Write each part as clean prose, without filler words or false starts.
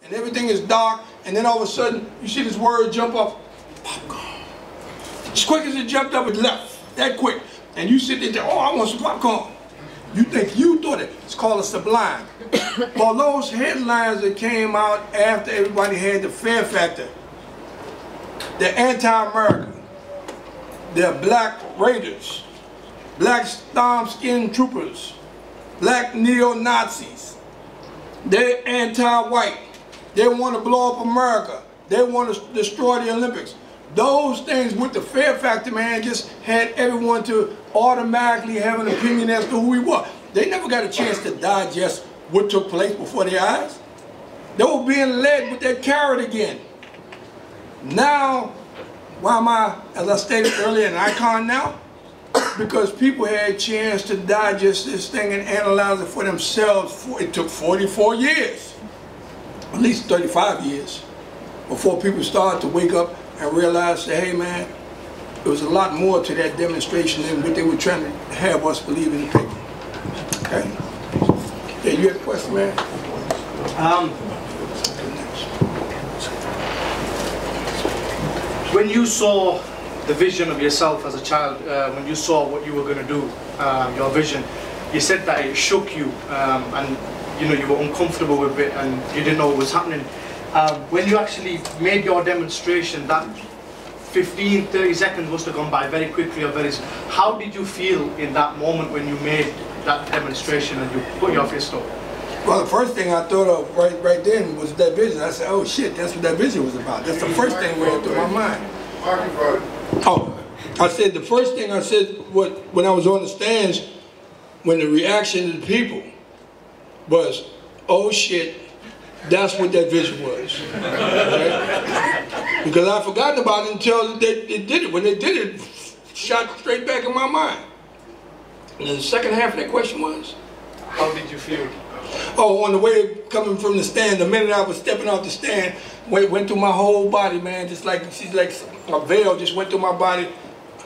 and everything is dark, and then all of a sudden you see this word jump up, popcorn. As quick as it jumped up, it left, that quick. And you sit there and say, oh, I want some popcorn. You think you thought it. It's called a sublime. Well, those headlines that came out after everybody had the fear factor, they're anti-American, they're black raiders, black storm-skinned troopers, black neo-Nazis, they're anti-white, they want to blow up America, they want to destroy the Olympics. Those things with the fear factor, man, just had everyone to automatically have an opinion as to who we were. They never got a chance to digest what took place before their eyes. They were being led with that carrot again. Now, why am I, as I stated earlier, an icon now? Because people had a chance to digest this thing and analyze it for themselves. It took 44 years, at least 35 years, before people started to wake up and realize that, hey man, there was a lot more to that demonstration than what they were trying to have us believe in the paper. Okay? Yeah, you had a question, man? When you saw the vision of yourself as a child, when you saw what you were going to do, your vision, you said that it shook you, and you know you were uncomfortable with it, and you didn't know what was happening. When you actually made your demonstration, that 15-30 seconds must have gone by very quickly or very. How did you feel in that moment when you made that demonstration and you put your fist up? Well, the first thing I thought of right then was that vision. I said, oh shit, that's what that vision was about. That's the first thing that went through my mind. Oh, I said the first thing I said when I was on the stands, when the reaction of the people was, oh shit, that's what that vision was. Right? Because I'd forgotten about it until they did it. When they did it, shot straight back in my mind. And then the second half of that question was? How did you feel? Oh, on the way coming from the stand, the minute I was stepping off the stand, went through my whole body, man. Just like, she's like a veil just went through my body.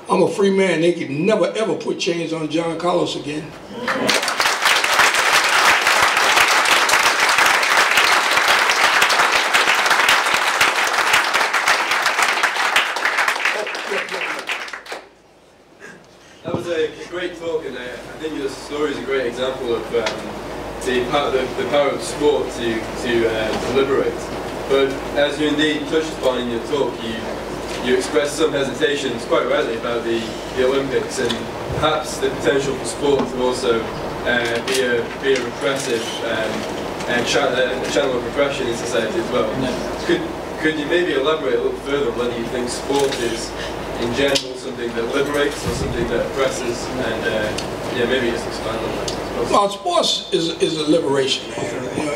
I'm a free man. They could never ever put chains on John Carlos again. That was a great talk, and I think your story is a great example of the power of sport to liberate. But as you indeed touched upon in your talk, you expressed some hesitations quite rightly about the Olympics and perhaps the potential for sport to also be a repressive channel of repression in society as well. Could you maybe elaborate a little further on whether you think sport is in general something that liberates or something that oppresses, and yeah, maybe just expand on that. Well, sports is a liberation, man. You know,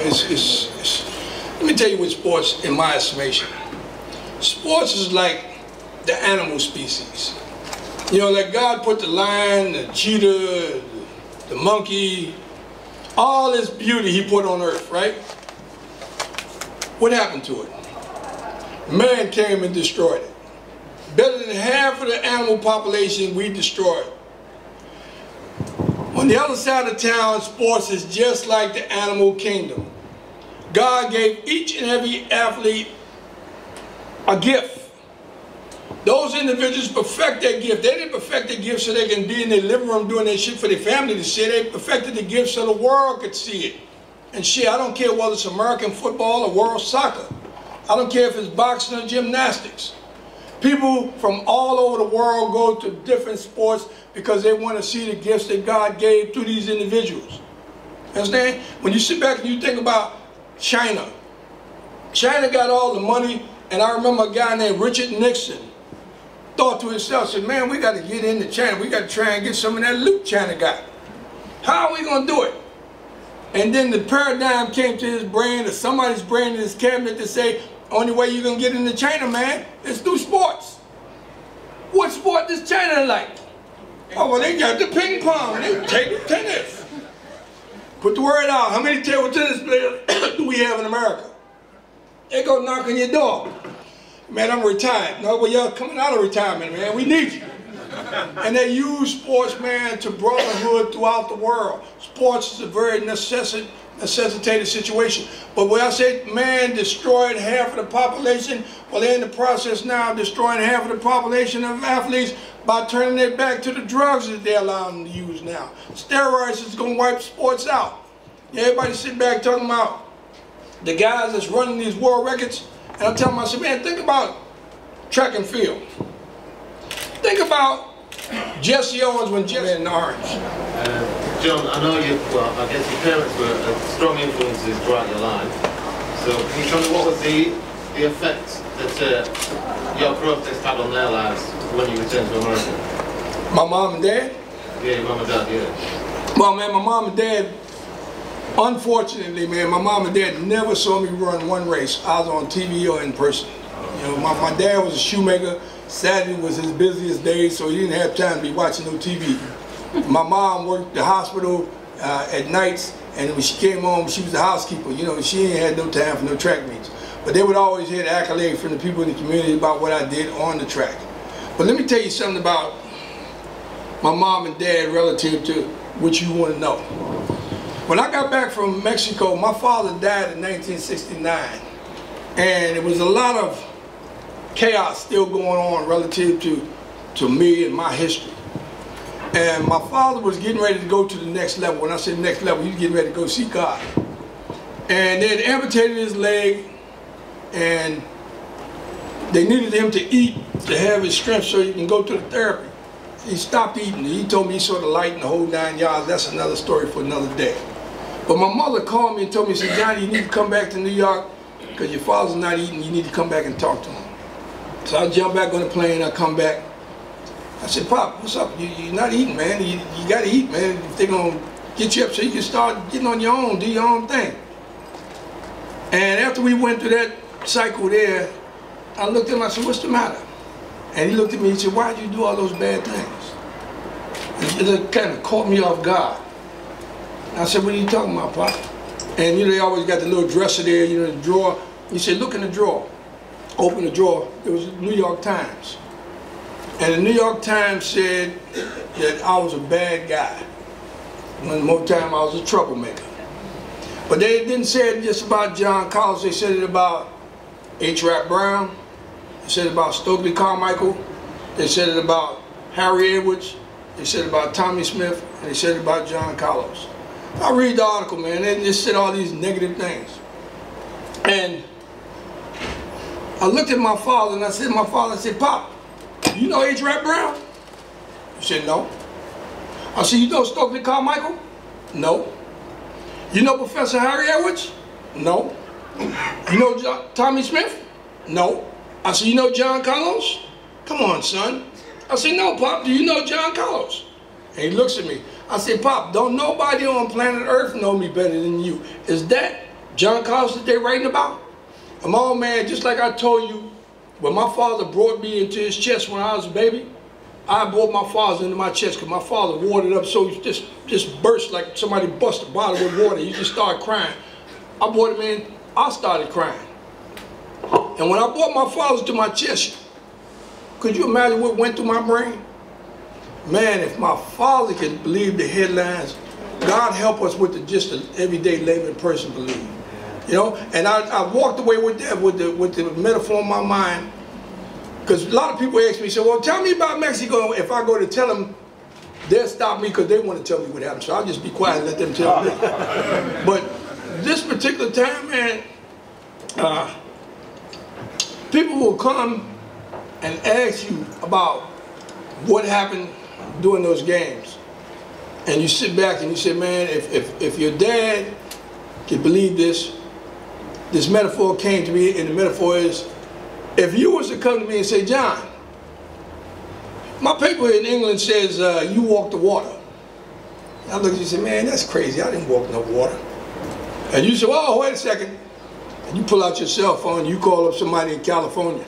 let me tell you what sports, in my estimation, sports is like the animal species. You know, like God put the lion, the cheetah, the monkey, all this beauty He put on earth, right? What happened to it? Man came and destroyed it. Better than half of the animal population we destroyed. On the other side of town, sports is just like the animal kingdom. God gave each and every athlete a gift. Those individuals perfect their gift. They didn't perfect their gift so they can be in their living room doing their shit for their family to see. They perfected the gift so the world could see it. And shit, I don't care whether it's American football or world soccer. I don't care if it's boxing or gymnastics. People from all over the world go to different sports because they want to see the gifts that God gave to these individuals. Understand? When you sit back and you think about China, China got all the money, and I remember a guy named Richard Nixon thought to himself, said, man, we got to get into China. We got to try and get some of that loot China got. How are we going to do it? And then the paradigm came to his brain, or somebody's brain in his cabinet, to say, only way you're going to get into China, man, is through sports. What sport does China like? Oh, well, they got the ping pong. They take tennis. Put the word out. How many table tennis players do we have in America? They go knock on your door. Man, I'm retired. No, well, y'all coming out of retirement, man. We need you. And they use sports, man, to brotherhood throughout the world. Sports is a very necessary necessitated situation. But when I say man destroyed half of the population, well, they're in the process now of destroying half of the population of athletes by turning their back to the drugs that they're allowing them to use now. Steroids is going to wipe sports out. Everybody sit back talking about the guys that's running these world records, and I tell them, I said, man, think about track and field. Think about Jesse Owens when Jesse in the orange. John, I know I guess your parents were strong influences throughout your life. So can you tell me what was the effect that your protest had on their lives when you returned to America? My mom and dad? Yeah, your mom and dad, yeah. Well, man, my mom and dad, unfortunately, man, my mom and dad never saw me run one race. I was on TV or in person. You know, my dad was a shoemaker. Saturday was his busiest day, so he didn't have time to be watching no TV. My mom worked the hospital at nights, and when she came home, she was the housekeeper. You know, she ain't had no time for no track meets. But they would always hear the accolade from the people in the community about what I did on the track. But let me tell you something about my mom and dad relative to what you want to know. When I got back from Mexico, my father died in 1969, and it was a lot of chaos still going on relative to me and my history. And my father was getting ready to go to the next level. When I say next level, he was getting ready to go see God. And they had amputated his leg, and they needed him to eat to have his strength so he can go to the therapy. He stopped eating. He told me he saw the light in the whole 9 yards. That's another story for another day. But my mother called me and told me, she said, Johnny, you need to come back to New York because your father's not eating. You need to come back and talk to him. So I jumped back on the plane, I come back. I said, Pop, what's up? You're not eating, man. You got to eat, man. If they're going to get you up so you can start getting on your own, do your own thing. And after we went through that cycle there, I looked at him, I said, what's the matter? And he looked at me and said, why'd you do all those bad things? And it kind of caught me off guard. And I said, what are you talking about, Pop? And you know, they always got the little dresser there, you know, the drawer. He said, look in the drawer. Open the drawer, it was the New York Times. And the New York Times said that I was a bad guy. One more time, I was a troublemaker. But they didn't say it just about John Collins, they said it about H. Rap Brown, they said it about Stokely Carmichael, they said it about Harry Edwards, they said it about Tommy Smith, and they said it about John Carlos. I read the article, man, they just said all these negative things. And I looked at my father and I said, I said, Pop, you know H. Rap Brown? He said, no. I said, you know Stokely Carmichael? No. You know Professor Harry Edwards? No. You know Tommy Smith? No. I said, you know John Carlos? Come on, son. I said, no, Pop, do you know John Carlos? And he looks at me. I said, Pop, don't nobody on planet Earth know me better than you. Is that John Carlos that they're writing about? And my old man, just like I told you, when my father brought me into his chest when I was a baby, I brought my father into my chest because my father watered up so he just burst like somebody bust a bottle with water. He just started crying. I brought him in, I started crying. And when I brought my father to my chest, could you imagine what went through my brain? Man, if my father could believe the headlines, God help us with just an everyday layman person believe. You know, and I walked away with that, with the metaphor in my mind, because a lot of people ask me, so, well, tell me about Mexico. If I go to tell them, they'll stop me because they want to tell me what happened. So I'll just be quiet and let them tell me. But this particular time, man, people will come and ask you about what happened during those games. And you sit back and you say, man, if your dad can believe this metaphor came to me, and the metaphor is, if you was to come to me and say, John, my paper in England says you walk the water. I look at you and say, man, that's crazy. I didn't walk no water. And you say, oh, wait a second. And you pull out your cell phone, you call up somebody in California.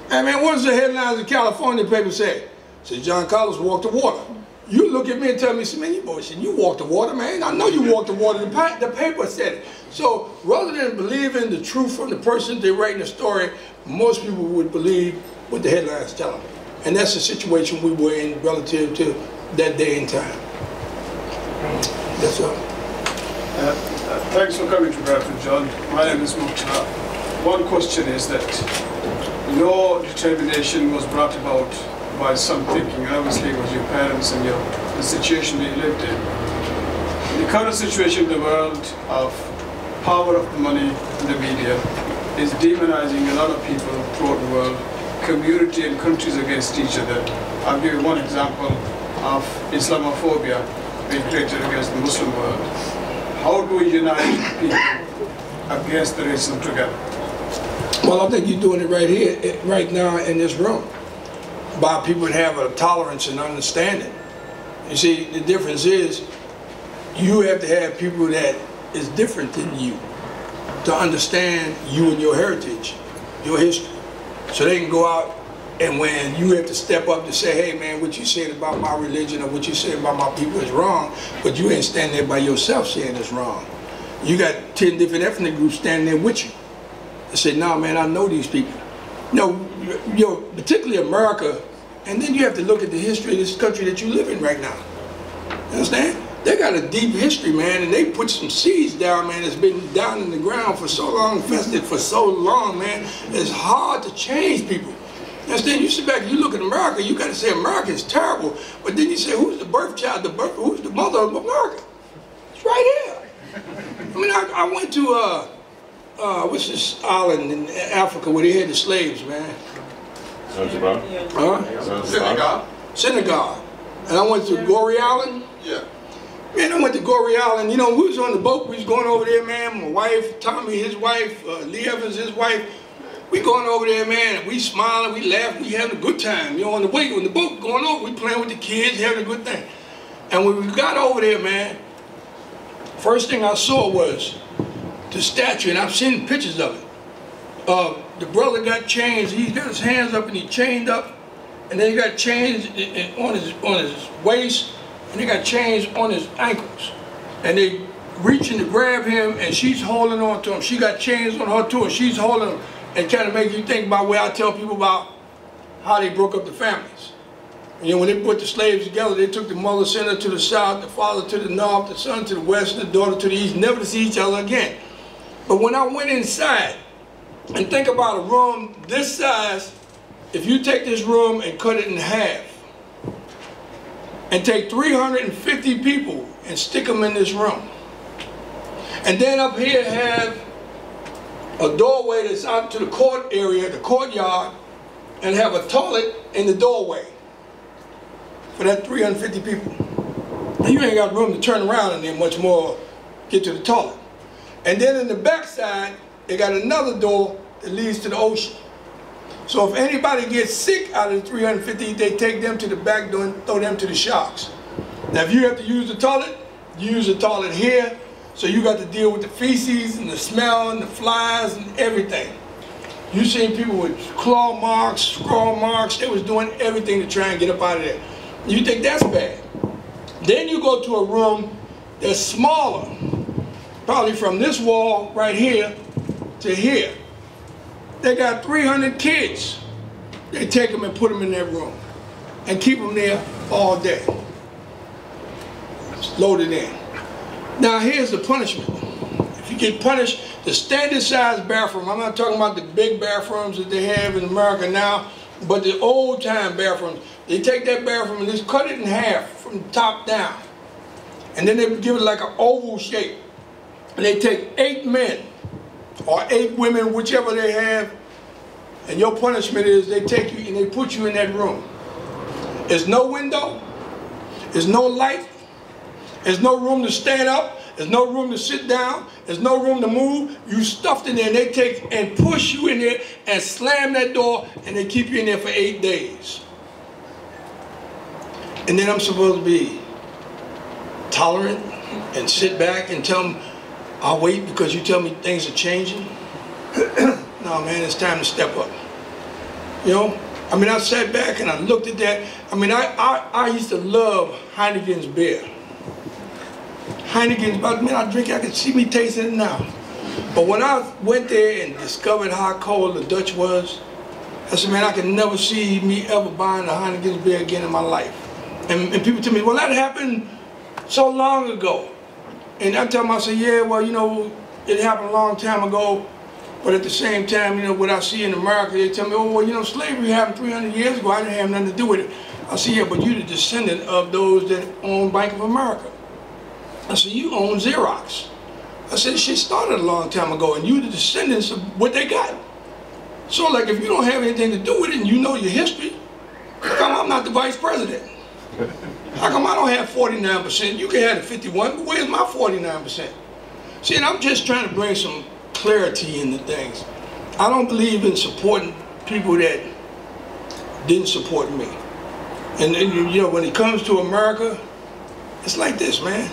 Hey, man, what does the headlines of California paper say? It says, John Carlos walked the water. You look at me and tell me, man, you bullshit. You walk the water, man. I know you walk the water. The paper said it. So rather than believing the truth from the person they're writing the story, most people would believe what the headlines tell them. And that's the situation we were in relative to that day and time. That's all. Thanks for coming to Bradford, John. My name is Mukhtar. One question is that your determination was brought about by some thinking. Obviously, it was your parents and the situation they lived in. The current situation in the world of power of the money and the media is demonizing a lot of people throughout the world, community and countries against each other. I'll give you one example of Islamophobia being created against the Muslim world. How do we unite people against the racism together? Well, I think you're doing it right here, right now in this room, by people that have a tolerance and understanding. You see, the difference is you have to have people that is different than you to understand you and your heritage, your history. So they can go out, and when you have to step up to say, hey man, what you said about my religion or what you said about my people is wrong, but you ain't standing there by yourself saying it's wrong. You got 10 different ethnic groups standing there with you. They say, nah man, I know these people. You know, particularly America, and then you have to look at the history of this country that you live in right now. You understand? They got a deep history, man, and they put some seeds down, man, that's been down in the ground for so long, infested for so long, man. It's hard to change people. You understand? You sit back and you look at America, you got to say America is terrible, but then you say, who's the birth child, who's the mother of America? It's right here. I mean, I went to, what's this island in Africa where they had the slaves, man? Zanzibar. Huh? Senegal. And I went to Goree Island. Yeah. Man, I went to Goree Island. You know, we was on the boat. We was going over there, man. My wife, Tommy, his wife, Lee Evans, his wife. We going over there, man. And we smiling, we laughing, we having a good time. You know, on the way, on the boat going over, we playing with the kids, having a good thing. And when we got over there, man, first thing I saw was the statue, and I've seen pictures of it. The brother got chains. He got his hands up and he chained up, and then he got chains on his waist, and he got chains on his ankles. And they reaching to grab him, and she's holding on to him. She got chains on her too, and she's holding him, and kind of make you think about where I tell people about how they broke up the families. You know, when they put the slaves together, they took the mother, sent her to the south, the father to the north, the son to the west, and the daughter to the east, never to see each other again. But when I went inside, and think about a room this size, if you take this room and cut it in half, and take 350 people and stick them in this room, and then up here have a doorway that's out to the court area, the courtyard, and have a toilet in the doorway for that 350 people. And you ain't got room to turn around and then much more get to the toilet. And then in the back side, they got another door that leads to the ocean. So if anybody gets sick out of the 350, they take them to the back door and throw them to the sharks. Now if you have to use the toilet, you use the toilet here, so you got to deal with the feces and the smell and the flies and everything. You seen people with claw marks, scrawl marks, they was doing everything to try and get up out of there. You think that's bad. Then you go to a room that's smaller, probably from this wall right here to here. They got 300 kids. They take them and put them in that room and keep them there all day. It's loaded in. Now here's the punishment. If you get punished, the standard size bathroom, I'm not talking about the big bathrooms that they have in America now, but the old time bathrooms, they take that bathroom and just cut it in half from the top down. And then they give it like an oval shape. And they take 8 men or 8 women, whichever they have, and your punishment is they take you and they put you in that room. There's no window, there's no light, there's no room to stand up, there's no room to sit down, there's no room to move. You stuffed in there, and they take and push you in there and slam that door, and they keep you in there for 8 days. And then I'm supposed to be tolerant and sit back and tell them, I'll wait because you tell me things are changing? No, man, it's time to step up. You know? I mean, I sat back and I looked at that. I mean, I used to love Heineken's beer. Heineken's, man, I drink it, I can see me tasting it now. But when I went there and discovered how cold the Dutch was, I said, man, I can never see me ever buying a Heineken's beer again in my life. And people tell me, well, that happened so long ago. And I tell them, I say, yeah, well, you know, it happened a long time ago, but at the same time, you know, what I see in America, they tell me, oh, well, you know, slavery happened 300 years ago, I didn't have nothing to do with it. I say, yeah, but you're the descendant of those that own Bank of America. I said, you own Xerox. I said, shit started a long time ago, and you the descendants of what they got. So, like, if you don't have anything to do with it and you know your history, how come I'm not the vice president? How come I don't have 49%? You can have the 51, but where's my 49%? See, and I'm just trying to bring some clarity into things. I don't believe in supporting people that didn't support me. And you know, when it comes to America, it's like this, man.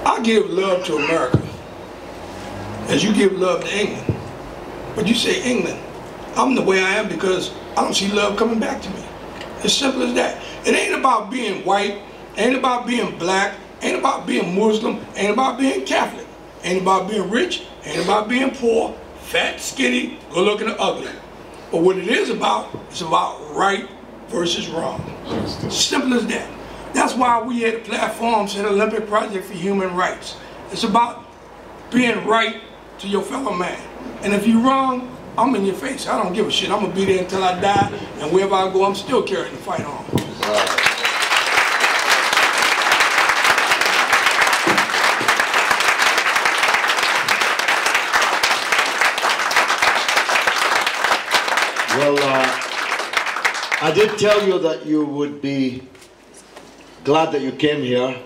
I give love to America as you give love to England. But you say England, I'm the way I am because I don't see love coming back to me. As simple as that. It ain't about being white, ain't about being black, ain't about being Muslim, ain't about being Catholic, ain't about being rich, ain't about being poor, fat, skinny, good looking, or ugly. But what it is about, it's about right versus wrong. Simple as that. That's why we had a platform said Olympic Project for Human Rights. It's about being right to your fellow man. And if you're wrong, I'm in your face. I don't give a shit. I'm gonna be there until I die, and wherever I go, I'm still carrying the fight on. Well, I did tell you that you would be glad that you came here,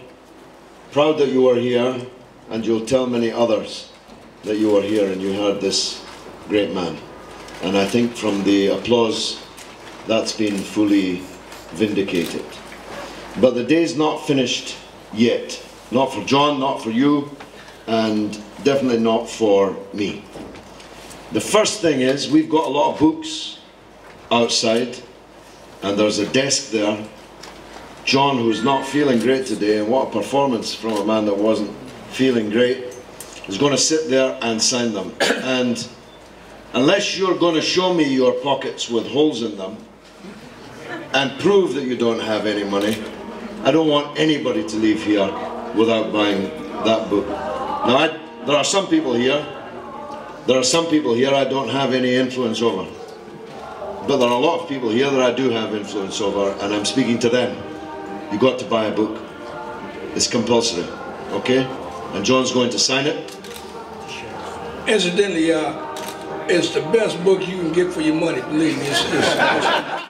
proud that you were here, and you'll tell many others that you were here and you heard this great man. And I think from the applause, that's been fully vindicated. But the day's not finished yet. Not for John, not for you, and definitely not for me. The first thing is, we've got a lot of books outside, and there's a desk there. John, who's not feeling great today, and what a performance from a man that wasn't feeling great, is going to sit there and sign them. And unless you're going to show me your pockets with holes in them and prove that you don't have any money, I don't want anybody to leave here without buying that book. Now, there are some people here I don't have any influence over. But there are a lot of people here that I do have influence over, and I'm speaking to them. You've got to buy a book. It's compulsory, okay? And John's going to sign it. Incidentally, it's the best book you can get for your money, believe me.